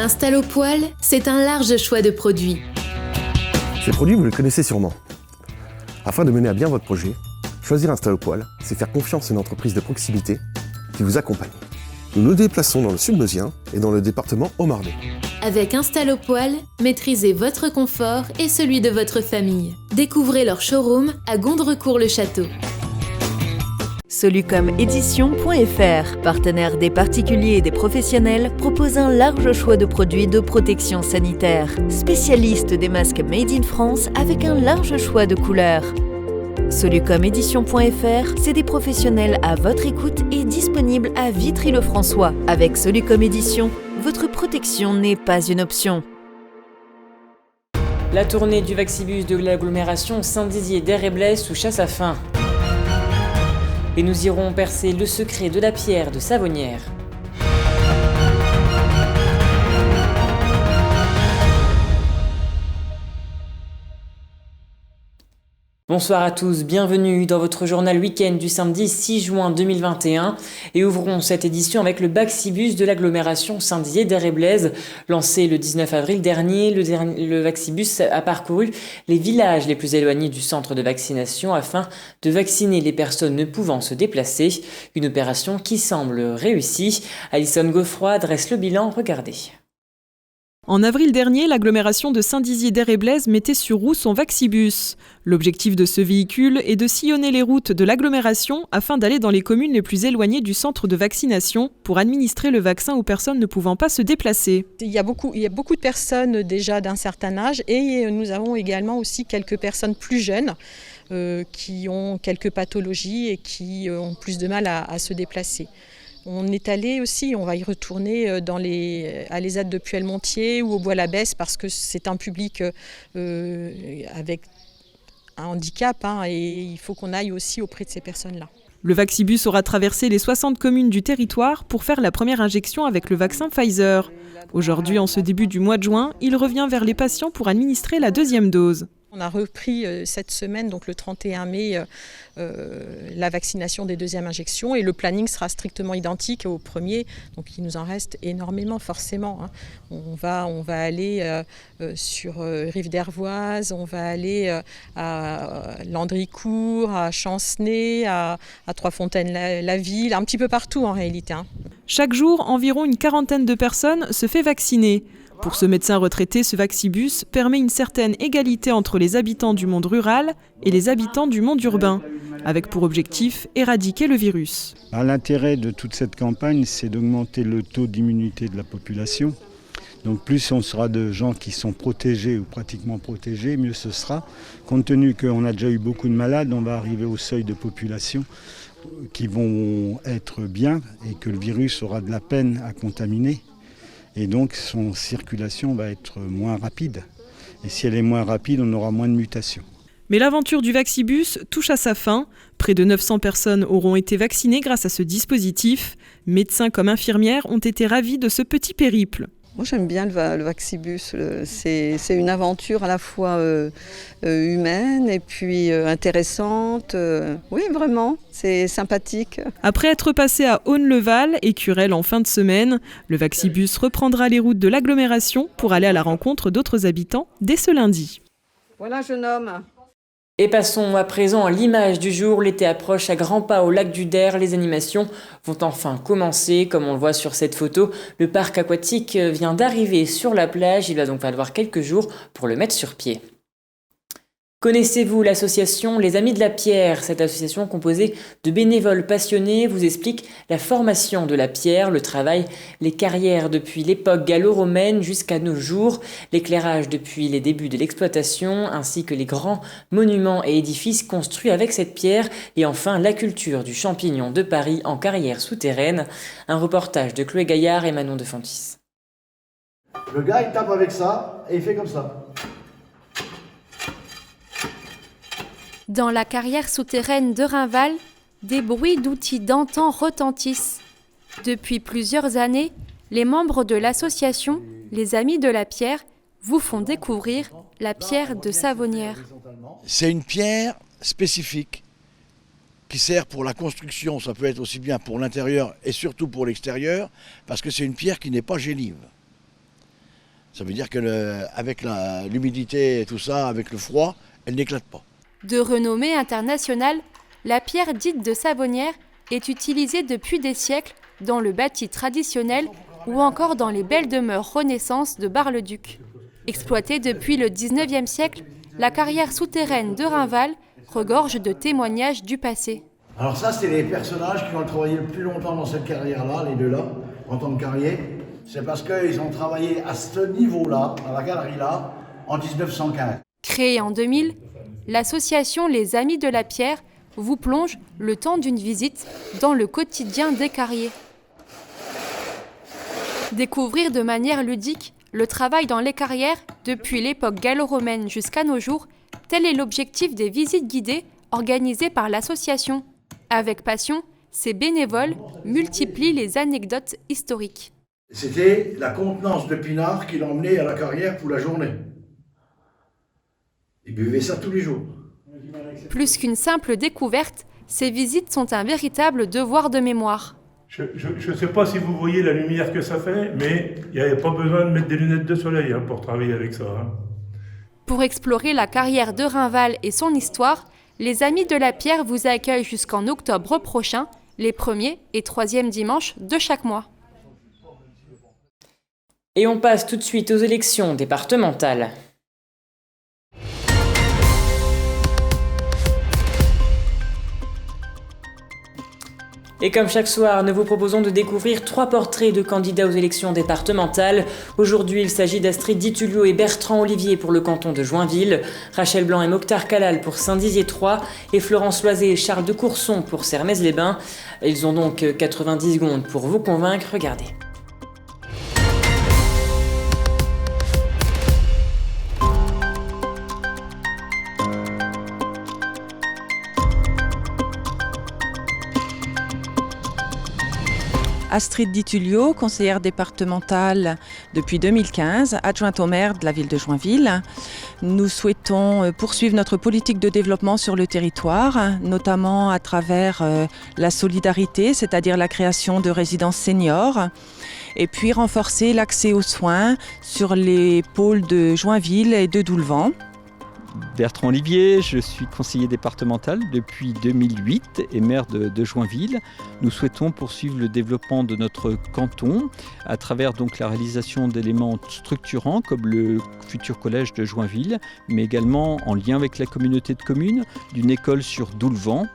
Installopoil, c'est un large choix de produits. Ces produits, vous les connaissez sûrement. Afin de mener à bien votre projet, choisir Installopoil, c'est faire confiance à une entreprise de proximité qui vous accompagne. Nous nous déplaçons dans le Sud-Meusien et dans le département Haut-Marnais. Avec Installopoil, maîtrisez votre confort et celui de votre famille. Découvrez leur showroom à Gondrecourt-le-Château. Solucom-édition.fr, partenaire des particuliers et des professionnels, propose un large choix de produits de protection sanitaire. Spécialiste des masques made in France avec un large choix de couleurs. Solucom-édition.fr, c'est des professionnels à votre écoute et disponible à Vitry-le-François. Avec Solucom Édition, votre protection n'est pas une option. La tournée du Vaccibus de l'agglomération Saint-Dizier d'Air-et-Blaise touche à sa fin. Et nous irons percer le secret de la pierre de Savonnières. Bonsoir à tous, bienvenue dans votre journal week-end du samedi 6 juin 2021 et ouvrons cette édition avec le Vaccibus de l'agglomération Saint-Dizier d'Air-et-Blaise. Lancé le 19 avril dernier, le Vaccibus a parcouru les villages les plus éloignés du centre de vaccination afin de vacciner les personnes ne pouvant se déplacer. Une opération qui semble réussie. Alison Geoffroy dresse le bilan, regardez. En avril dernier, l'agglomération de Saint-Dizier d'Air-et-Blaise mettait sur roue son Vaccibus. L'objectif de ce véhicule est de sillonner les routes de l'agglomération afin d'aller dans les communes les plus éloignées du centre de vaccination pour administrer le vaccin aux personnes ne pouvant pas se déplacer. Il y a beaucoup de personnes déjà d'un certain âge et nous avons également aussi quelques personnes plus jeunes qui ont quelques pathologies et qui ont plus de mal à se déplacer. On est allé aussi, on va y retourner à l'ESAT de Puelmontier ou au Bois-l'Abbesse parce que c'est un public avec un handicap et il faut qu'on aille aussi auprès de ces personnes-là. Le Vaccibus aura traversé les 60 communes du territoire pour faire la première injection avec le vaccin Pfizer. Aujourd'hui, en ce début du mois de juin, il revient vers les patients pour administrer la deuxième dose. On a repris cette semaine, donc le 31 mai, la vaccination des deuxièmes injections et le planning sera strictement identique au premier, donc il nous en reste énormément forcément. On va aller sur Rive d'Hervoise, on va aller à Landricourt, à Chancenay, à Trois-Fontaines-la-Ville, un petit peu partout en réalité. Chaque jour, environ une quarantaine de personnes se fait vacciner. Pour ce médecin retraité, ce Vaccibus permet une certaine égalité entre les habitants du monde rural et les habitants du monde urbain, avec pour objectif éradiquer le virus. L'intérêt de toute cette campagne, c'est d'augmenter le taux d'immunité de la population. Donc plus on sera de gens qui sont protégés ou pratiquement protégés, mieux ce sera. Compte tenu qu'on a déjà eu beaucoup de malades, on va arriver au seuil de population qui vont être bien et que le virus aura de la peine à contaminer. Et donc son circulation va être moins rapide. Et si elle est moins rapide, on aura moins de mutations. Mais l'aventure du Vaccibus touche à sa fin. Près de 900 personnes auront été vaccinées grâce à ce dispositif. Médecins comme infirmières ont été ravis de ce petit périple. Moi j'aime bien le Vaccibus, c'est une aventure à la fois humaine et puis intéressante. Oui vraiment, c'est sympathique. Après être passé à Auneval et Curel en fin de semaine, le Vaccibus reprendra les routes de l'agglomération pour aller à la rencontre d'autres habitants dès ce lundi. Voilà jeune homme. Et passons à présent à l'image du jour. L'été approche à grands pas au lac du Der. Les animations vont enfin commencer. Comme on le voit sur cette photo, le parc aquatique vient d'arriver sur la plage. Il va donc falloir quelques jours pour le mettre sur pied. Connaissez-vous l'association Les Amis de la Pierre? Cette association composée de bénévoles passionnés vous explique la formation de la pierre, le travail, les carrières depuis l'époque gallo-romaine jusqu'à nos jours, l'éclairage depuis les débuts de l'exploitation, ainsi que les grands monuments et édifices construits avec cette pierre, et enfin la culture du champignon de Paris en carrière souterraine. Un reportage de Chloé Gaillard et Manon de Fontis. Le gars il tape avec ça et il fait comme ça. Dans la carrière souterraine de Rainval, des bruits d'outils d'antan retentissent. Depuis plusieurs années, les membres de l'association Les Amis de la Pierre vous font découvrir la pierre de Savonnières. C'est une pierre spécifique qui sert pour la construction, ça peut être aussi bien pour l'intérieur et surtout pour l'extérieur, parce que c'est une pierre qui n'est pas gélive. Ça veut dire qu'avec l'humidité et tout ça, avec le froid, elle n'éclate pas. De renommée internationale, la pierre dite de Savonnières est utilisée depuis des siècles dans le bâti traditionnel ou encore dans les belles demeures Renaissance de Bar-le-Duc. Exploitée depuis le 19e siècle, la carrière souterraine de Rainval regorge de témoignages du passé. Alors ça, c'est les personnages qui ont travaillé le plus longtemps dans cette carrière-là, les deux-là, en tant que carrier. C'est parce qu'ils ont travaillé à ce niveau-là, à la galerie-là, en 1915. Créée en 2000, l'association Les Amis de la Pierre vous plonge, le temps d'une visite, dans le quotidien des carriers. Découvrir de manière ludique le travail dans les carrières depuis l'époque gallo-romaine jusqu'à nos jours, tel est l'objectif des visites guidées organisées par l'association. Avec passion, ces bénévoles multiplient les anecdotes historiques. C'était la contenance de pinard qu'il emmenait à la carrière pour la journée. Il buvait ça tous les jours. Plus qu'une simple découverte, ces visites sont un véritable devoir de mémoire. Je ne sais pas si vous voyez la lumière que ça fait, mais il n'y avait pas besoin de mettre des lunettes de soleil pour travailler avec ça. Pour explorer la carrière de Rainval et son histoire, les Amis de la Pierre vous accueillent jusqu'en octobre prochain, les 1er et 3e dimanches de chaque mois. Et on passe tout de suite aux élections départementales. Et comme chaque soir, nous vous proposons de découvrir 3 portraits de candidats aux élections départementales. Aujourd'hui, il s'agit d'Astrid Ditulio et Bertrand Olivier pour le canton de Joinville, Rachel Blanc et Mokhtar Khalal pour Saint-Dizier-3 et Florence Loizé et Charles de Courson pour Sermaises-les-Bains. Ils ont donc 90 secondes pour vous convaincre. Regardez. Astrid Ditulio, conseillère départementale depuis 2015, adjointe au maire de la ville de Joinville. Nous souhaitons poursuivre notre politique de développement sur le territoire, notamment à travers la solidarité, c'est-à-dire la création de résidences seniors, et puis renforcer l'accès aux soins sur les pôles de Joinville et de Doulvan. Bertrand Olivier, je suis conseiller départemental depuis 2008 et maire de Joinville. Nous souhaitons poursuivre le développement de notre canton à travers donc la réalisation d'éléments structurants comme le futur collège de Joinville, mais également en lien avec la communauté de communes, d'une école sur Doulvan.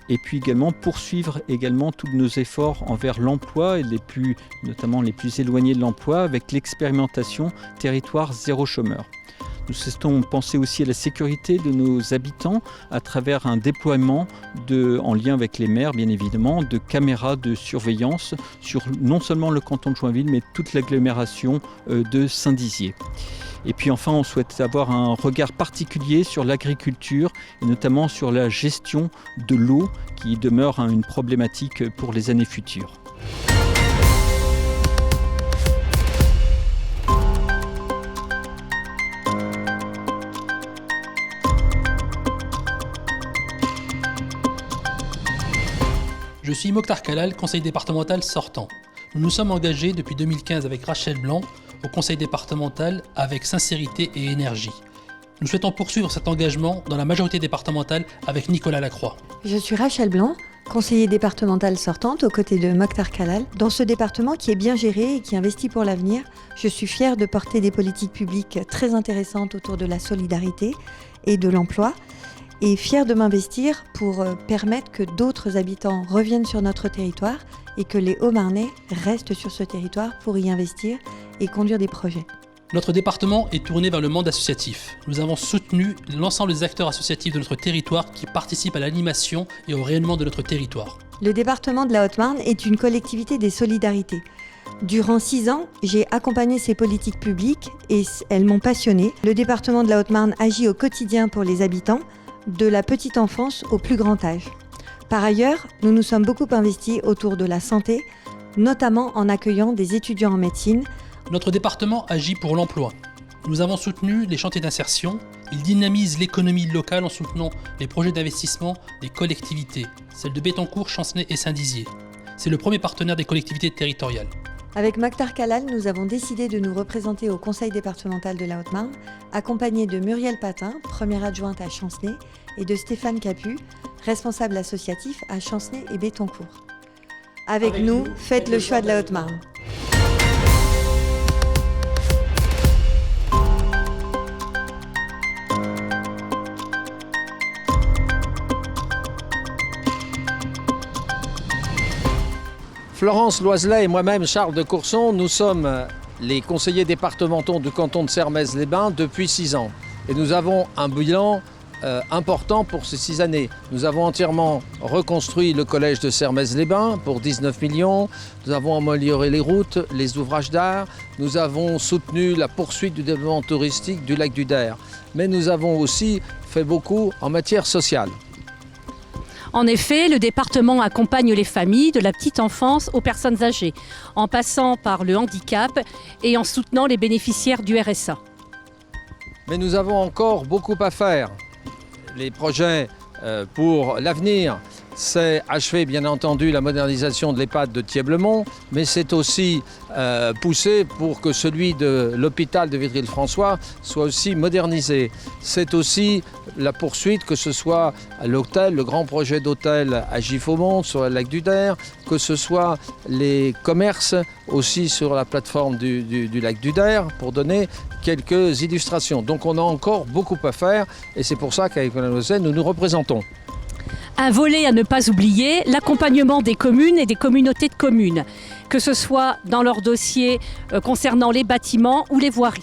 Et puis également poursuivre tous nos efforts envers l'emploi et notamment les plus éloignés de l'emploi avec l'expérimentation territoire zéro chômeur. Nous souhaitons penser aussi à la sécurité de nos habitants à travers un déploiement en lien avec les maires bien évidemment, de caméras de surveillance sur non seulement le canton de Joinville mais toute l'agglomération de Saint-Dizier. Et puis enfin, on souhaite avoir un regard particulier sur l'agriculture et notamment sur la gestion de l'eau qui demeure une problématique pour les années futures. Je suis Mokhtar Khalal, conseiller départemental sortant. Nous nous sommes engagés depuis 2015 avec Rachel Blanc au conseil départemental avec sincérité et énergie. Nous souhaitons poursuivre cet engagement dans la majorité départementale avec Nicolas Lacroix. Je suis Rachel Blanc, conseiller départemental sortante aux côtés de Mokhtar Khalal. Dans ce département qui est bien géré et qui investit pour l'avenir, je suis fière de porter des politiques publiques très intéressantes autour de la solidarité et de l'emploi, et fière de m'investir pour permettre que d'autres habitants reviennent sur notre territoire et que les Hauts-Marnais restent sur ce territoire pour y investir et conduire des projets. Notre département est tourné vers le monde associatif. Nous avons soutenu l'ensemble des acteurs associatifs de notre territoire qui participent à l'animation et au rayonnement de notre territoire. Le département de la Haute-Marne est une collectivité des solidarités. Durant 6 ans, j'ai accompagné ces politiques publiques et elles m'ont passionnée. Le département de la Haute-Marne agit au quotidien pour les habitants, de la petite enfance au plus grand âge. Par ailleurs, nous nous sommes beaucoup investis autour de la santé, notamment en accueillant des étudiants en médecine. Notre département agit pour l'emploi. Nous avons soutenu les chantiers d'insertion. Il dynamise l'économie locale en soutenant les projets d'investissement des collectivités, celles de Bettencourt, Chancenay et Saint-Dizier. C'est le premier partenaire des collectivités territoriales. Avec Mokhtar Khalal, nous avons décidé de nous représenter au conseil départemental de la Haute-Marne, accompagnés de Muriel Patin, première adjointe à Chancenay, et de Stéphane Capu, responsable associatif à Chancenay et Bétoncourt. Avec nous, faites le choix de la Haute-Marne. Florence Loiselet et moi-même, Charles de Courson, nous sommes les conseillers départementaux du canton de Sermaises-les-Bains depuis 6 ans. Et nous avons un bilan important pour ces 6 années. Nous avons entièrement reconstruit le collège de Sermaises-les-Bains pour 19 millions. Nous avons amélioré les routes, les ouvrages d'art. Nous avons soutenu la poursuite du développement touristique du lac du Der. Mais nous avons aussi fait beaucoup en matière sociale. En effet, le département accompagne les familles de la petite enfance aux personnes âgées, en passant par le handicap et en soutenant les bénéficiaires du RSA. Mais nous avons encore beaucoup à faire. Les projets pour l'avenir, c'est achever bien entendu la modernisation de l'EHPAD de Thièblemont, mais c'est aussi pousser pour que celui de l'hôpital de Vitry-le-François soit aussi modernisé. C'est aussi la poursuite, que ce soit à l'hôtel, le grand projet d'hôtel à Giffaumont sur le lac du Der, que ce soit les commerces aussi sur la plateforme du lac du Der, pour donner quelques illustrations. Donc on a encore beaucoup à faire et c'est pour ça qu'avec Mme Loiselet, nous nous représentons. Un volet à ne pas oublier, l'accompagnement des communes et des communautés de communes, que ce soit dans leurs dossiers concernant les bâtiments ou les voiries.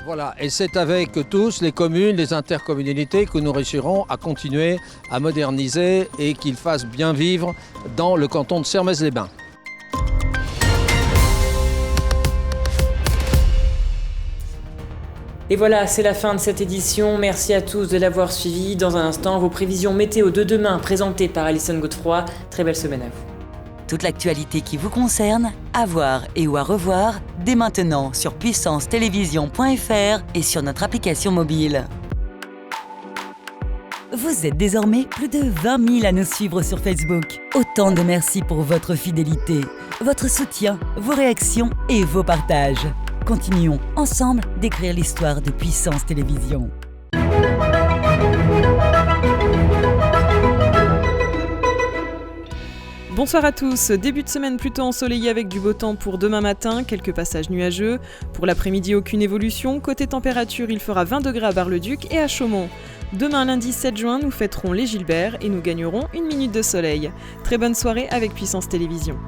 Voilà, et c'est avec tous, les communes, les intercommunalités, que nous réussirons à continuer à moderniser et qu'ils fassent bien vivre dans le canton de Sermaises-les-Bains. Et voilà, c'est la fin de cette édition. Merci à tous de l'avoir suivi. Dans un instant, vos prévisions météo de demain présentées par Alison Godefroy. Très belle semaine à vous. Toute l'actualité qui vous concerne, à voir et ou à revoir, dès maintenant sur puissancetélévision.fr et sur notre application mobile. Vous êtes désormais plus de 20 000 à nous suivre sur Facebook. Autant de merci pour votre fidélité, votre soutien, vos réactions et vos partages. Continuons ensemble d'écrire l'histoire de Puissance Télévision. Bonsoir à tous, début de semaine plutôt ensoleillé avec du beau temps pour demain matin, quelques passages nuageux. Pour l'après-midi, aucune évolution. Côté température, il fera 20 degrés à Bar-le-Duc et à Chaumont. Demain lundi 7 juin, nous fêterons les Gilbert et nous gagnerons 1 minute de soleil. Très bonne soirée avec Puissance Télévision.